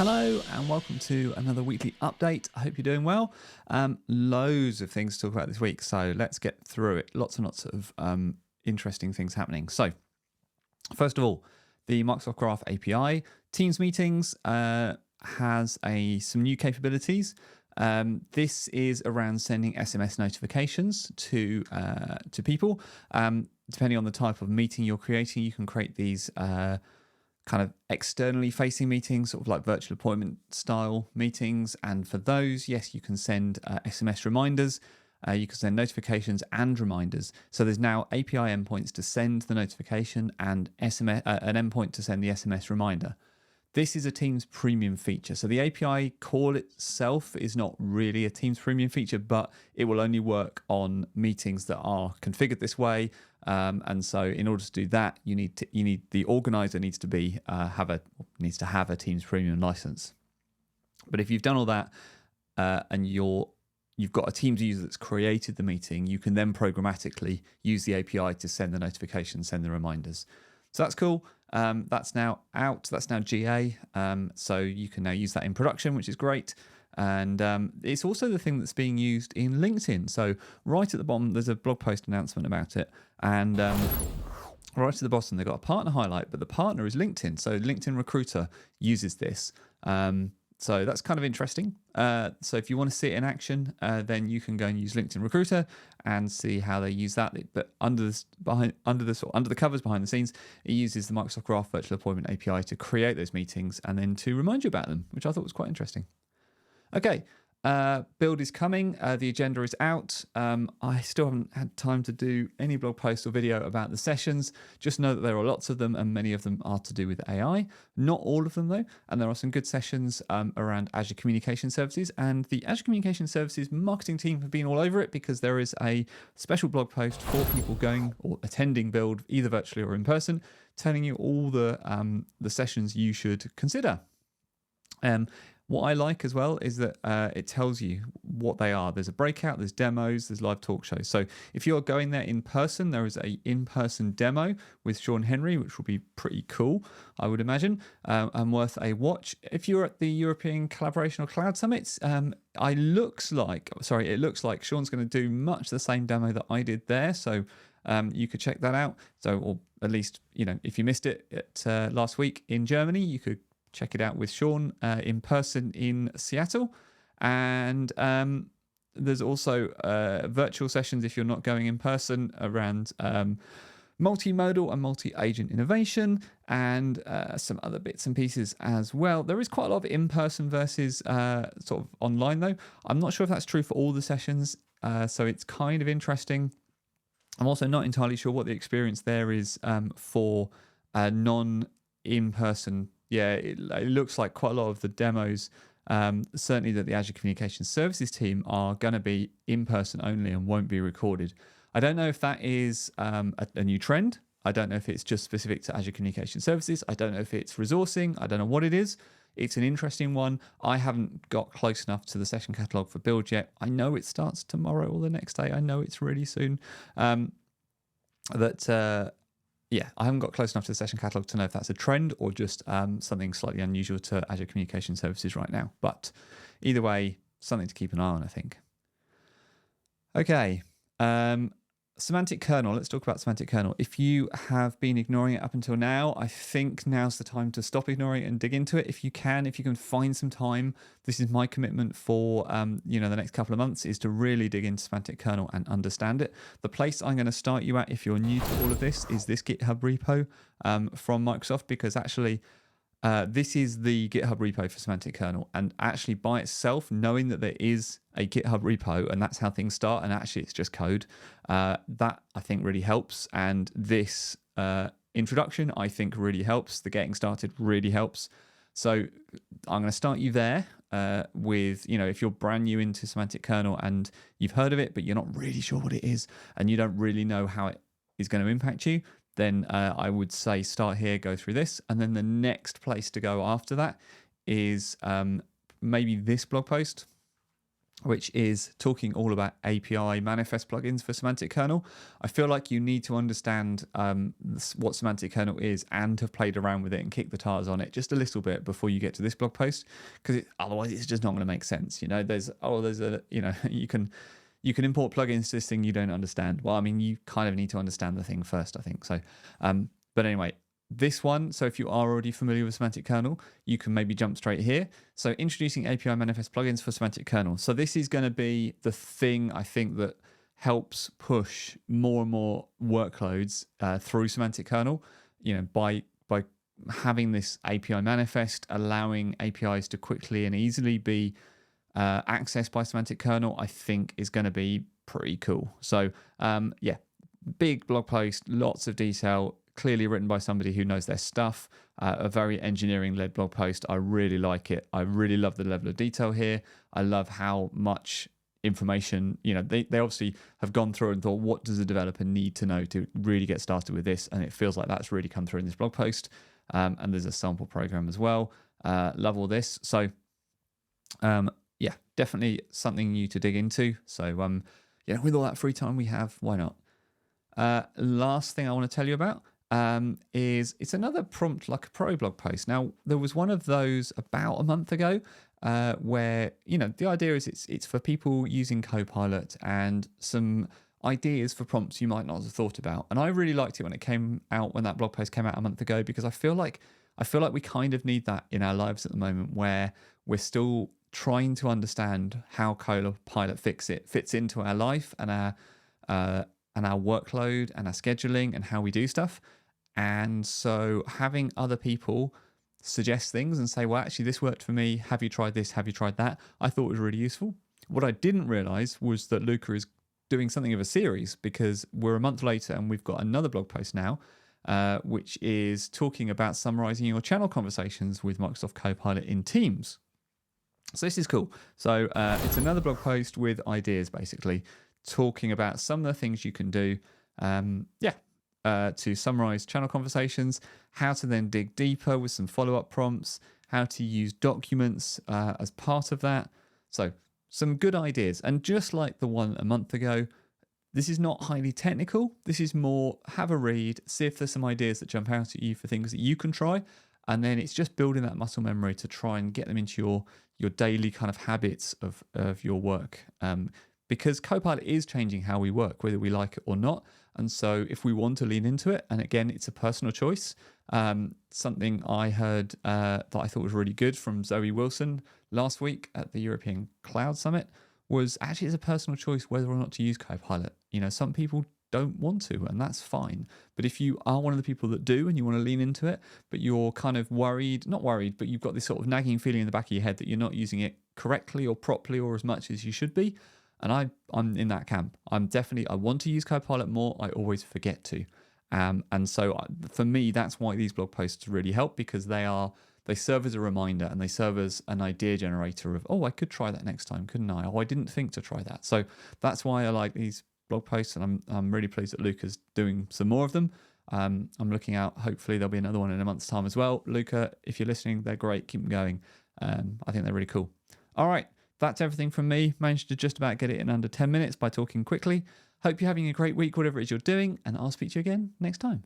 Hello and welcome to another weekly update. I hope you're doing well. Loads of things to talk about this week, so let's get through it. Lots and lots of interesting things happening. So, first of all, the Microsoft Graph API Teams meetings has some new capabilities. This is around sending SMS notifications to people. Depending on the type of meeting you're creating, you can create these kind of externally facing meetings, sort of like virtual appointment style meetings. And for those, yes, you can send SMS reminders. You can send notifications and reminders. So there's now API endpoints to send the notification and SMS, an endpoint to send the SMS reminder. This is a Teams premium feature. So the API call itself is not really a Teams premium feature, but it will only work on meetings that are configured this way. And so in order to do that, the organizer needs to have a Teams premium license. But if you've done all that and you've got a Teams user that's created the meeting, you can then programmatically use the API to send the notifications, send the reminders. So that's cool. That's now out. That's now GA. So you can now use that in production, which is great. And it's also the thing that's being used in LinkedIn. So right at the bottom, there's a blog post announcement about it. And right at the bottom, they've got a partner highlight, but the partner is LinkedIn. So LinkedIn Recruiter uses this. So that's kind of interesting. So if you want to see it in action, then you can go and use LinkedIn Recruiter and see how they use that. But under the covers, behind the scenes, it uses the Microsoft Graph Virtual Appointment API to create those meetings and then to remind you about them, which I thought was quite interesting. Okay. Build is coming. The agenda is out. I still haven't had time to do any blog post or video about the sessions. Just know that there are lots of them and many of them are to do with AI. Not all of them though. And there are some good sessions around Azure Communication Services, and the Azure Communication Services marketing team have been all over it because there is a special blog post for people going or attending Build either virtually or in person, telling you all the sessions you should consider. What I like as well is that it tells you what they are. There's a breakout, there's demos, there's live talk shows. So if you're going there in person, there is a in-person demo with Sean Henry, which will be pretty cool, I would imagine, and worth a watch. If you're at the European Collaboration or Cloud Summits, it looks like Sean's going to do much the same demo that I did there. So you could check that out. So, or at least, if you missed it at, last week in Germany, you could check it out with Sean in person in Seattle. And there's also virtual sessions if you're not going in person around multimodal and multi-agent innovation and some other bits and pieces as well. There is quite a lot of in-person versus sort of online though. I'm not sure if that's true for all the sessions, so it's kind of interesting. I'm also not entirely sure what the experience there is for non-in-person. Yeah, it looks like quite a lot of the demos, certainly that the Azure Communication Services team are going to be in-person only and won't be recorded. I don't know if that is a new trend. I don't know if it's just specific to Azure Communication Services. I don't know if it's resourcing. I don't know what it is. It's an interesting one. I haven't got close enough to the session catalog for Build yet. I know it starts tomorrow or the next day. I know it's really soon. Yeah, I haven't got close enough to the session catalog to know if that's a trend or just something slightly unusual to Azure Communication Services right now. But either way, something to keep an eye on, I think. Okay, Semantic Kernel. Let's talk about Semantic Kernel. If you have been ignoring it up until now, I think now's the time to stop ignoring it and dig into it. If you can find some time, this is my commitment for the next couple of months, is to really dig into Semantic Kernel and understand it. The place I'm going to start you at if you're new to all of this is this GitHub repo from Microsoft, because actually this is the GitHub repo for Semantic Kernel, and actually by itself, knowing that there is a GitHub repo and that's how things start, and actually it's just code, that I think really helps. And this introduction I think really helps. The getting started really helps. So I'm going to start you there with, if you're brand new into Semantic Kernel and you've heard of it, but you're not really sure what it is and you don't really know how it is going to impact you, then I would say start here, go through this. And then the next place to go after that is maybe this blog post. which is talking all about API manifest plugins for Semantic Kernel. I feel like you need to understand what Semantic Kernel is and have played around with it and kicked the tires on it just a little bit before you get to this blog post, because otherwise it's just not going to make sense. There's a you can import plugins to this thing you don't understand. Well, I mean, you kind of need to understand the thing first, I think. So, but anyway, this one, so if you are already familiar with Semantic Kernel, you can maybe jump straight here. So introducing API manifest plugins for Semantic Kernel. So this is going to be the thing I think that helps push more and more workloads through Semantic Kernel, by having this API manifest, allowing APIs to quickly and easily be accessed by Semantic Kernel, I think is going to be pretty cool. So yeah, big blog post, lots of detail, clearly written by somebody who knows their stuff, a very engineering-led blog post. I really like it. I really love the level of detail here. I love how much information, they obviously have gone through and thought, what does a developer need to know to really get started with this? And it feels like that's really come through in this blog post. And there's a sample program as well. Love all this. So yeah, definitely something new to dig into. So with all that free time we have, why not? Last thing I want to tell you about is it's another Prompt Like a Pro blog post. Now, there was one of those about a month ago where, the idea is it's for people using Copilot and some ideas for prompts you might not have thought about. And I really liked it when it came out, when that blog post came out a month ago, because I feel like we kind of need that in our lives at the moment, where we're still trying to understand how Copilot fits into our life and our workload and our scheduling and how we do stuff. And so having other people suggest things and say, well, actually, this worked for me. Have you tried this? Have you tried that? I thought was really useful. What I didn't realize was that Luca is doing something of a series, because we're a month later and we've got another blog post now, which is talking about summarizing your channel conversations with Microsoft Copilot in Teams. So this is cool. So it's another blog post with ideas, basically, talking about some of the things you can do to summarize channel conversations, how to then dig deeper with some follow-up prompts, how to use documents as part of that. So some good ideas. And just like the one a month ago, this is not highly technical. This is more have a read, see if there's some ideas that jump out at you for things that you can try. And then it's just building that muscle memory to try and get them into your daily kind of habits of your work. Because Copilot is changing how we work, whether we like it or not. And so if we want to lean into it, and again, it's a personal choice. Something I heard that I thought was really good from Zoe Wilson last week at the European Cloud Summit was actually it's a personal choice whether or not to use Copilot. Some people don't want to, and that's fine. But if you are one of the people that do and you want to lean into it, but you're kind of not worried, but you've got this sort of nagging feeling in the back of your head that you're not using it correctly or properly or as much as you should be, and I'm in that camp. I want to use Copilot more. I always forget to. And so for me, that's why these blog posts really help, because they serve as a reminder and they serve as an idea generator of, I could try that next time, couldn't I? I didn't think to try that. So that's why I like these blog posts, and I'm really pleased that Luca's doing some more of them. I'm looking out. Hopefully there'll be another one in a month's time as well. Luca, if you're listening, they're great. Keep them going. I think they're really cool. All right. That's everything from me. Managed to just about get it in under 10 minutes by talking quickly. Hope you're having a great week, whatever it is you're doing, and I'll speak to you again next time.